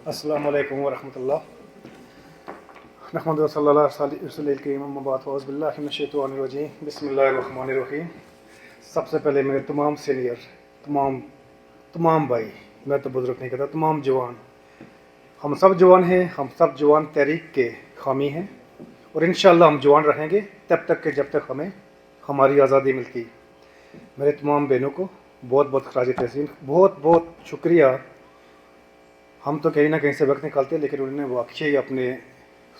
السلام علیکم ورحمۃ اللہ نحمد صلی اللہ رسول الکریم اما بعد اعوذ باللہ من الشیطان الرجیم بسم اللہ الرحمن الرحیم۔ سب سے پہلے میرے تمام سینئر تمام بھائی، میں تو بزرگ نہیں کہتا، تمام جوان، ہم سب جوان ہیں، ہم سب جوان تحریک کے حامی ہیں اور انشاءاللہ ہم جوان رہیں گے جب تک ہمیں ہماری آزادی ملتی۔ میرے تمام بہنوں کو بہت بہت خراج تحسین، بہت بہت شکریہ۔ ہم تو کہیں نہ کہیں سے وقت نکالتے، لیکن انہوں نے واقعی اپنے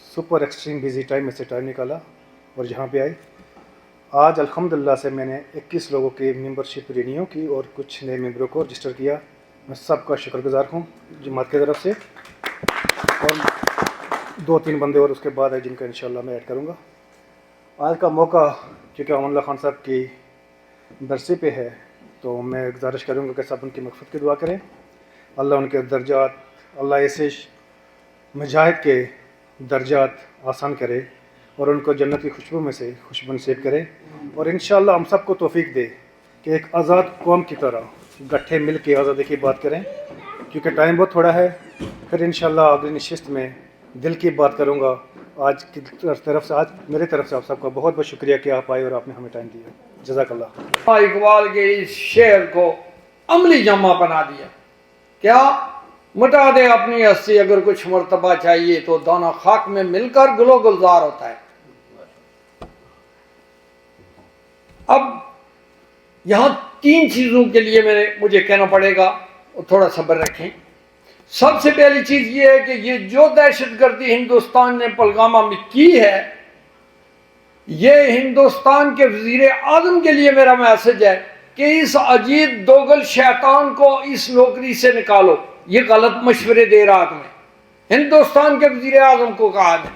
سپر ایکسٹریم بیزی ٹائم میں سے ٹائم نکالا اور جہاں پہ آئے۔ آج الحمدللہ سے میں نے 21 لوگوں کی ممبرشپ رینیو کی اور کچھ نئے ممبروں کو رجسٹر کیا۔ میں سب کا شکر گزار ہوں جماعت کی طرف سے، اور 2-3 بندے اور اس کے بعد ہے جن کا انشاءاللہ میں ایڈ کروں گا۔ آج کا موقع چونکہ امان اللہ خان صاحب کی برسی پہ ہے، تو میں گزارش کروں گا کہ سب ان کی مغفرت کی دعا کریں۔ اللہ ان کے درجات، اللہ ایسے مجاہد کے درجات آسان کرے اور ان کو جنت کی خوشبو میں سے خوشبو نصیب کرے، اور انشاءاللہ ہم سب کو توفیق دے کہ ایک آزاد قوم کی طرح گٹھے مل کے آزادی کی بات کریں، کیونکہ ٹائم بہت تھوڑا ہے۔ پھر انشاءاللہ اگلی نشست میں دل کی بات کروں گا۔ آج کی طرف سے، آج میری طرف سے آپ سب کا بہت بہت شکریہ کہ آپ آئے اور آپ نے ہمیں ٹائم دیا۔ جزاک اللہ۔ اقبال کے اس شعر کو عملی جمع بنا دیا، کیا مٹا دے اپنی ہستی اگر کچھ مرتبہ چاہیے تو دونوں خاک میں مل کر گلو گلزار ہوتا ہے۔ اب یہاں 3 چیزوں کے لیے مجھے کہنا پڑے گا، اور تھوڑا صبر رکھیں۔ سب سے پہلی چیز یہ ہے کہ یہ جو دہشت گردی ہندوستان نے پلگامہ میں کی ہے، یہ ہندوستان کے وزیر اعظم کے لیے میرا میسج ہے کہ اس اجیت دوگل شیطان کو اس نوکری سے نکالو۔ یہ غلط مشورے دے رہا تمہیں، ہندوستان کے وزیر اعظم کو کہا ہے۔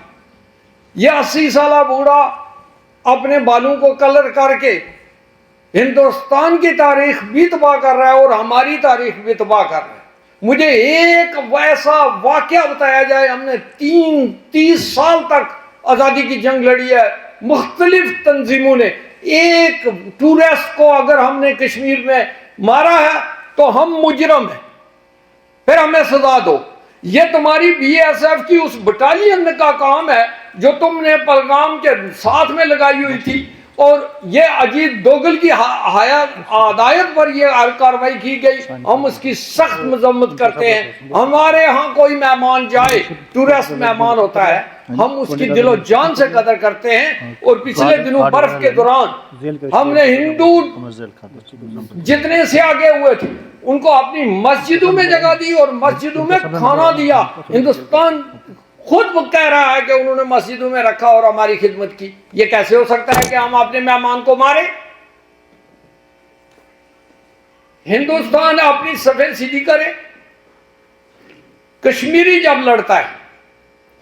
یہ 80 سالہ بوڑھا اپنے بالوں کو کلر کر کے ہندوستان کی تاریخ بھی تباہ کر رہا ہے اور ہماری تاریخ بھی تباہ کر رہا ہے۔ مجھے ایک ویسا واقعہ بتایا جائے، ہم نے 30 سال تک آزادی کی جنگ لڑی ہے، مختلف تنظیموں نے، ایک ٹورسٹ کو اگر ہم نے کشمیر میں مارا ہے تو ہم مجرم ہیں، پھر ہمیں سزا دو۔ یہ تمہاری بی ایس ایف کی اس بٹالین کا کام ہے جو تم نے پہلگام کے ساتھ میں لگائی ہوئی تھی، اور یہ اجیت دوگل کی ہدایت پر یہ کارروائی کی گئی۔ ہم اس کی سخت مذمت کرتے ہیں۔ ہمارے ہاں کوئی مہمان جائے، ٹورسٹ مہمان ہوتا ہے، ہم اس کی دل و جان سے قدر کرتے ہیں۔ اور پچھلے دنوں برف کے دوران ہم نے ہندو جتنے سے آگے ہوئے تھے ان کو اپنی مسجدوں میں جگہ دی اور مسجدوں میں کھانا دیا۔ ہندوستان خود کہہ رہا ہے کہ انہوں نے مسجدوں میں رکھا اور ہماری خدمت کی۔ یہ کیسے ہو سکتا ہے کہ ہم اپنے مہمان کو مارے؟ ہندوستان اپنی صفیں سیدھی کرے۔ کشمیری جب لڑتا ہے،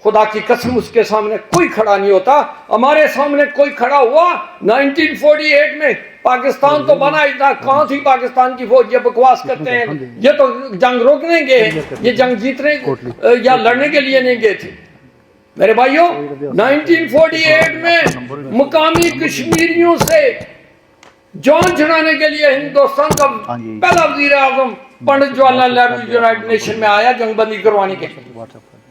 خدا کی قسم اس کے سامنے کوئی کھڑا نہیں ہوتا۔ ہمارے سامنے کوئی کھڑا ہوا 1948 میں، پاکستان تو بنا ہی تھا، کہاں تھی پاکستان کی فوج؟ یہ بکواس کرتے ہیں، یہ تو جنگ روکنے گئے، یہ جنگ جیتنے یا لڑنے کے لیے نہیں گئے تھے۔ میرے بھائیوں، 1948 میں مقامی کشمیریوں سے جان چھڑانے کے لیے ہندوستان کا پہلا وزیر اعظم پنڈت جواہر لال نہرو یونائیٹڈ نیشن میں آیا جنگ بندی کروانے کے۔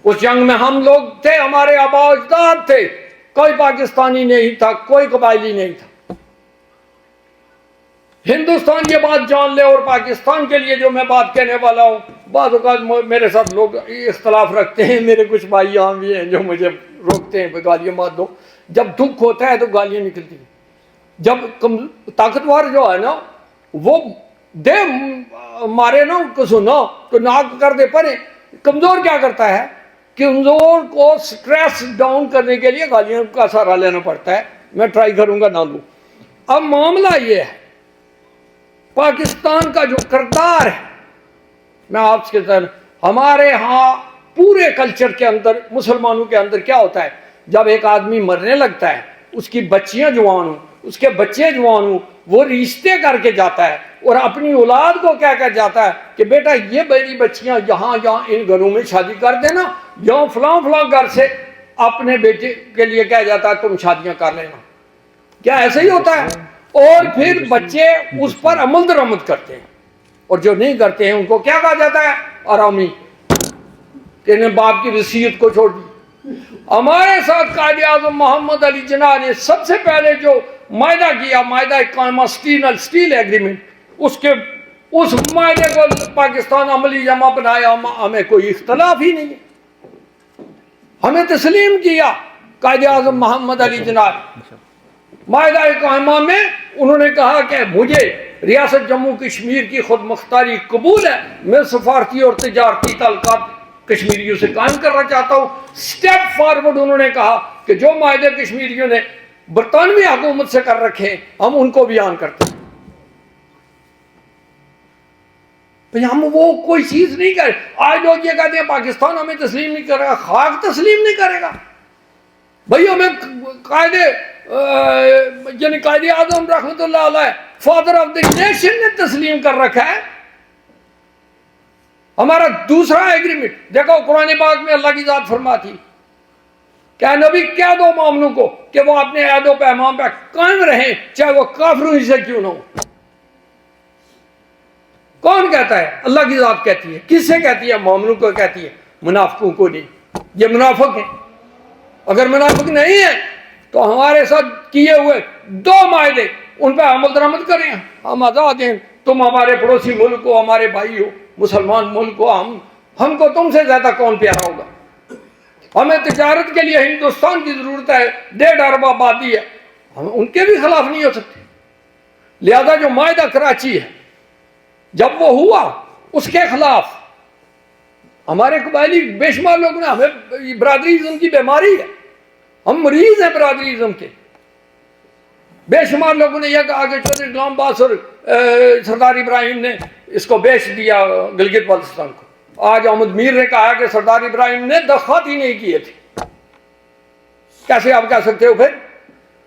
اس جنگ میں ہم لوگ تھے، ہمارے آباء و اجداد تھے، کوئی پاکستانی نہیں تھا، کوئی قبائلی نہیں تھا۔ ہندوستان یہ بات جان لے، اور پاکستان کے لیے جو میں بات کہنے والا ہوں، بعض اوقات میرے ساتھ لوگ اختلاف رکھتے ہیں، میرے کچھ بھائی یہاں بھی ہیں جو مجھے روکتے ہیں، گالیاں مت دو۔ جب دکھ ہوتا ہے تو گالیاں نکلتی ہیں۔ جب طاقتور جو ہے نا، وہ دے مارے نا کسو نا تو ناک کر دے پرے۔ کمزور کیا کرتا ہے؟ کمزور کو سٹریس ڈاؤن کرنے کے لیے گالیاں کا سہارا لینا پڑتا ہے۔ میں ٹرائی کروں گا نہ لوں۔ اب معاملہ یہ ہے، پاکستان کا جو کردار ہے، میں آپ کے ساتھ، ہمارے ہاں پورے کلچر کے اندر، مسلمانوں کے اندر کیا ہوتا ہے، جب ایک آدمی مرنے لگتا ہے، اس کی بچیاں جوان ہوں، اس کے بچے جوان ہوں، وہ رشتے کر کے جاتا ہے اور اپنی اولاد کو کہہ کر جاتا ہے کہ بیٹا یہ میری بچیاں یہاں ان گھروں میں شادی کر دینا، یہاں فلاں فلاں گھر سے اپنے بیٹے کے لیے کہہ جاتا ہے تم شادیاں کر لینا۔ کیا ایسا ہی ہوتا ہے؟ اور پھر بچے اس پر عمل درآمد کرتے ہیں، اور جو نہیں کرتے ہیں ان کو کیا کہا جاتا ہے؟ آرامی۔ کہ انہیں باپ کی وصیت کو چھوڑ دی۔ ہمارے ساتھ قائد اعظم محمد علی جناح نے سب سے پہلے جو معاہدہ کیا، معاہدہ قائمہ اسٹیل ایگریمنٹ، اس معاہدے کو پاکستان عملی جمع بنایا، ہمیں کوئی اختلاف ہی نہیں ہے، ہمیں تسلیم کیا قائد اعظم محمد علی جناح نے۔ معاہدہ قائمہ میں انہوں نے کہا کہ مجھے ریاست جموں کشمیر کی خود مختاری قبول ہے، میں سفارتی اور تجارتی تعلقات کشمیریوں سے قائم کرنا چاہتا ہوں۔ سٹیپ فارورڈ انہوں نے کہا کہ جو معاہدے کشمیریوں نے برطانوی حکومت سے کر رکھے ہیں ہم ان کو بیان کرتے ہیں۔ ہم وہ کوئی چیز نہیں کرے۔ آج لوگ یہ کہتے ہیں پاکستان ہمیں تسلیم نہیں کرے گا، خاک تسلیم نہیں کرے گا بھائی، ہمیں قائد اعظم رحمۃ اللہ علیہ فادر آف دی نیشن نے تسلیم کر رکھا ہے۔ ہمارا دوسرا ایگریمنٹ دیکھو قرآن پاک میں اللہ کی ذات فرماتی کہ نبی کہہ دو مومنوں کو کہ وہ اپنے عہد و پیمان پہ قائم رہیں چاہے وہ کافروں ہی سے کیوں نہ ہو۔ کون کہتا ہے؟ اللہ کی ذات کہتی ہے۔ کس سے کہتی ہے؟ مومنوں کو کہتی ہے، منافقوں کو نہیں۔ یہ منافق ہیں، اگر منافق نہیں ہے تو ہمارے ساتھ کیے ہوئے 2 معاہدے ان پہ عمل درآمد کریں، ہم آزاد ہیں۔ تم ہمارے پڑوسی ملک ہو، ہمارے بھائی ہو، مسلمان ملک ہو، ہم کو تم سے زیادہ کون پیارا ہوگا؟ ہمیں تجارت کے لیے ہندوستان کی ضرورت ہے، 1.5 ارب آبادی ہے، ہم ان کے بھی خلاف نہیں ہو سکتے۔ لہذا جو معاہدہ کراچی ہے جب وہ ہوا اس کے خلاف ہمارے قبائلی بے شمار لوگوں نے، ہمیں برادریزم کی بیماری ہے، ہم مریض ہیں برادریزم کے۔ بے شمار لوگوں نے یہ کہا کہ چودھری غلام عباس اور سردار ابراہیم نے اس کو بیچ دیا گلگت بلتستان کو۔ آج احمد میر نے کہا کہ سردار ابراہیم نے دخواط ہی نہیں کیے تھے۔ کیسے آپ کہہ سکتے ہو پھر؟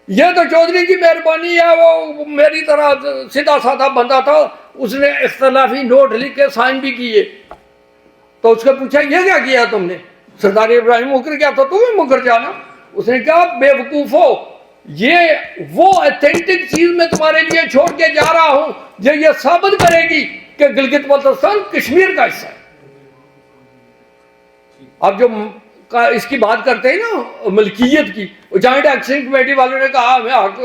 یہ تو چودھری کی مہربانی ہے، وہ میری طرح سیدھا سادہ بندہ تھا، اس نے اختلافی نوٹ لکھ کے سائن بھی کیے۔ تو اس کو پوچھا یہ کیا کیا تم نے؟ سردار ابراہیم مکر گیا تو تم بھی مکر جانا۔ اس نے کہا بے وقوفو، یہ وہ ایتھینٹک چیز میں تمہارے لیے چھوڑ کے جا رہا ہوں جو یہ ثابت کرے گی کہ گلگت بلتستان کشمیر کا حصہ ہے۔ اب جو اس کی بات کرتے ہیں نا ملکیت کی، جوائنٹ ایکشن کمیٹی والوں نے کہا ہمیں حق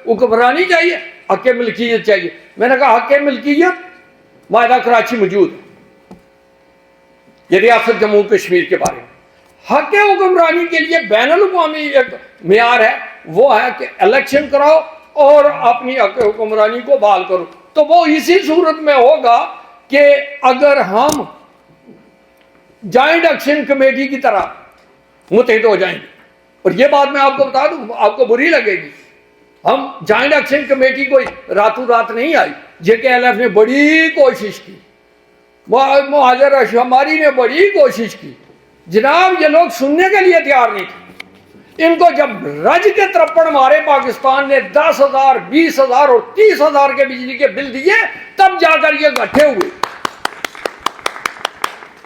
حکمرانی چاہیے، حق ملکیت چاہیے۔ میں نے کہا حق ملکیت معاہدہ کراچی موجود ہے، یہ ریاست جموں کشمیر کے بارے میں۔ حق حکمرانی کے لیے بین الاقوامی ایک معیار ہے، وہ ہے کہ الیکشن کراؤ اور اپنی حق حکمرانی کو بحال کرو۔ تو وہ اسی صورت میں ہوگا کہ اگر ہم جوائنٹ ایکشن کمیٹی کی طرح متحد ہو جائیں گے، اور یہ بات میں آپ کو بتا دوں، آپ کو بری لگے گی، ہم جوائنٹ ایکشن کمیٹی کوئی راتوں رات نہیں آئی، JKLF نے بڑی کوشش کی، مہاجر شماری نے بڑی کوشش کی، جناب یہ لوگ سننے کے لیے تیار نہیں تھے۔ ان کو جب رج کے ترپڑ مارے پاکستان نے 10,000 20,000 اور 30,000 کے بجلی کے بل دیے، تب جا کر یہ اکٹھے ہوئے۔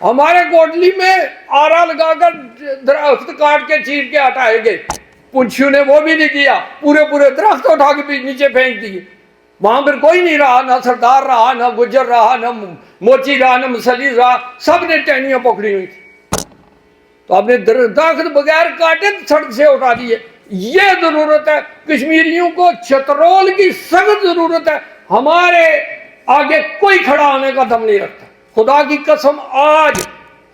ہمارے کوٹلی میں آرا لگا کر درخت کاٹ کے چیر کے ہٹائے گئے، پنچھیوں نے وہ بھی نہیں کیا، پورے درخت اٹھا کے نیچے پھینک دیے۔ وہاں پھر کوئی نہیں رہا، نہ سردار رہا، نہ گجر رہا، نہ موچی رہا، نہ مسلی رہا، سب نے ٹہنیاں پکڑی ہوئی تھی۔ تو آپ نے درخت بغیر کاٹے سڑک سے اٹھا دیے۔ یہ ضرورت ہے، کشمیریوں کو چترول کی سخت ضرورت ہے۔ ہمارے آگے کوئی کھڑا ہونے کا دم نہیں رکھتا۔ خدا کی قسم آج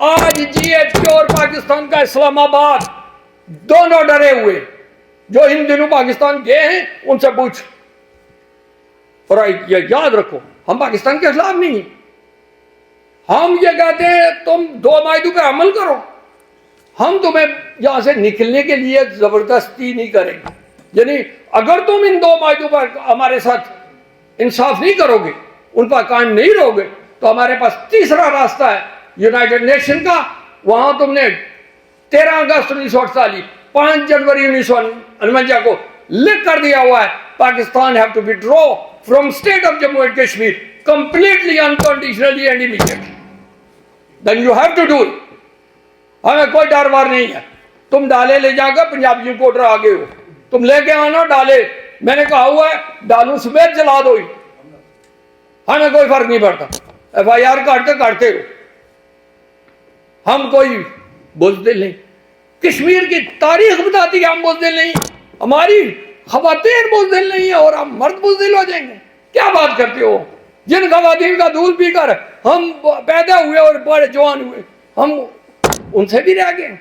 GHQ اور پاکستان کا اسلام آباد دونوں ڈرے ہوئے، جو ان دنوں پاکستان گئے ہیں ان سے پوچھ، اور یہ یاد رکھو ہم پاکستان کے خلاف نہیں ہیں۔ ہم یہ کہتے ہیں تم 2 معاہدوں پہ عمل کرو، ہم تمہیں یہاں سے نکلنے کے لیے زبردستی نہیں کریں گے۔ یعنی اگر تم ان 2 معاہدوں پر ہمارے ساتھ انصاف نہیں کرو گے، ان پر قائم نہیں رہو گے، تو ہمارے پاس تیسرا راستہ ہے یونائٹڈ نیشن کا۔ وہاں تم نے 13 اگست 1948، 5 جنوری 1949 کو لکھ کر دیا ہوا ہے Pakistan have to withdraw from state of Jammu and Kashmir completely, unconditionally and immediately. Then you have to do it. ہمیں کوئی ڈر وار نہیں ہے۔ تم ڈالے لے جا کر پنجابیوں کو ڈرا گئے ہو، تم لے کے آنا ڈالے، میں نے کہا ہوا ہے ڈالوں سمیت جلا دو، ہمیں کوئی فرق نہیں پڑتا، FIR کاٹتے ہو۔ ہم کوئی بزدل نہیں. کشمیر کی تاریخ بتاتی ہے ہم بزدل نہیں, ہماری خواتین بزدل نہیں ہیں اور ہم مرد بزدل ہو جائیں گے. کیا بات کرتے ہو؟ جن خواتین کا دودھ پی کر ہم پیدا ہوئے اور بڑے جوان ہوئے, ہم ان سے بھی رہ گئے.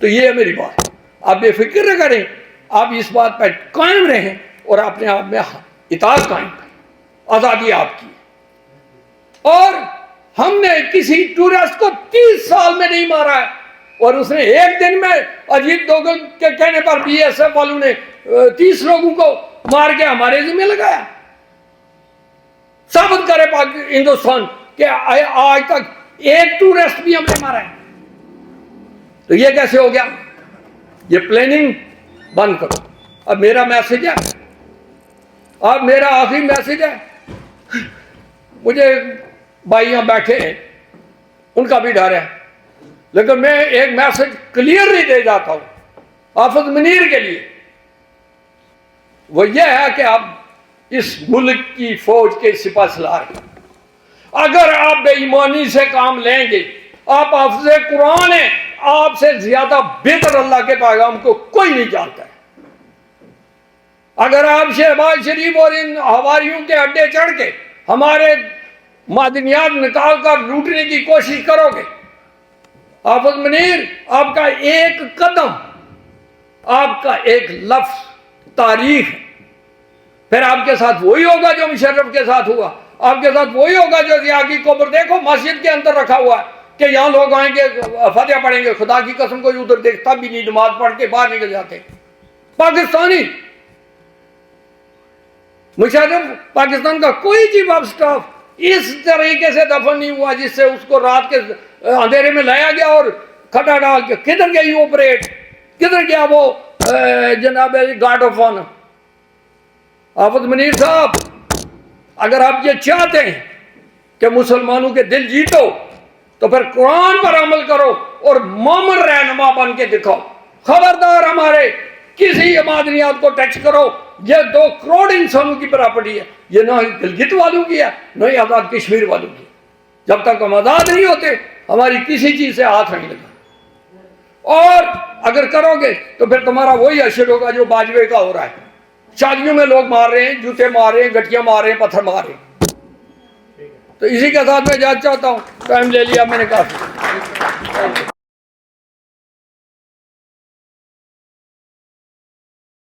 تو یہ ہے میری بات. آپ بے فکر نہ کریں, آپ اس بات پر قائم رہیں اور اپنے آپ میں اطاعت قائم کریں. آزادی آپ کی. اور ہم نے کسی ٹورسٹ کو 30 سال میں نہیں مارا ہے, اور اس نے ایک دن میں اجیت دوگل کے کہنے پر بی ایس ایف والوں نے 30 لوگوں کو مار کے ہمارے ذمہ لگایا. ثابت کرے ہندوستان کہ آج تک ایک ٹورسٹ بھی ہم نے مارا ہے. تو یہ کیسے ہو گیا؟ یہ پلاننگ بند کرو. اب میرا میسج ہے, اب میرا آخری میسج ہے, مجھے بھائی یہاں بیٹھے ہیں ان کا بھی ڈر ہے, لیکن میں ایک میسج کلیئرلی دے جاتا ہوں حافظ منیر کے لیے. وہ یہ ہے کہ آپ اس ملک کی فوج کے سپہ سالار ہیں. اگر آپ بے ایمانی سے کام لیں گے, آپ حافظ قرآن ہیں, آپ سے زیادہ بہتر اللہ کے پیغام کو کوئی نہیں جانتا ہے. اگر آپ شہباز شریف اور ان حواریوں کے اڈے چڑھ کے ہمارے معدنیات نکال کر لوٹنے کی کوشش کرو گے, حافظ منیر آپ کا ایک قدم, آپ کا ایک لفظ تاریخ ہے. پھر آپ کے ساتھ وہی ہوگا جو مشرف کے ساتھ ہوا, آپ کے ساتھ وہی ہوگا جو ضیاء کی قبر دیکھو مسجد کے اندر رکھا ہوا ہے کہ یہاں لوگ آئیں گے فتح پڑھیں گے, خدا کی قسم کوئی ادھر دیکھتا بھی نہیں, نماز پڑھ کے باہر نکل جاتے. پاکستانی مشرف پاکستان کا کوئی چیف آف سٹاف اس طریقے سے دفن نہیں ہوا جس سے اس کو رات کے اندھیرے میں لایا گیا اور کھٹا ڈال کے. کدھر گئی وہ پریڈ, کدھر گیا وہ جناب گارڈ آف آنر؟ حافظ منیر صاحب, اگر آپ یہ چاہتے ہیں کہ مسلمانوں کے دل جیتو تو پھر قرآن پر عمل کرو اور مومن رہنما بن کے دکھاؤ. خبردار ہمارے کسی معدنیات کو ٹیکس کرو, یہ 2 کروڑ انسانوں کی پراپرٹی ہے, یہ نہ گلگت والوں کی ہے نہ ہی آزاد کشمیر والوں کی. جب تک ہم آزاد نہیں ہوتے ہماری کسی چیز سے ہاتھ نہیں لگا. اور اگر کرو گے تو پھر تمہارا وہی اشر ہوگا جو باجوے کا ہو رہا ہے. شادیوں میں لوگ مار رہے ہیں, جوتے مار رہے ہیں, گٹیاں مار رہے ہیں, پتھر مار رہے ہیں. تو اسی کے ساتھ میں اجازت چاہتا ہوں, ٹائم لے لیا میں نے کافی.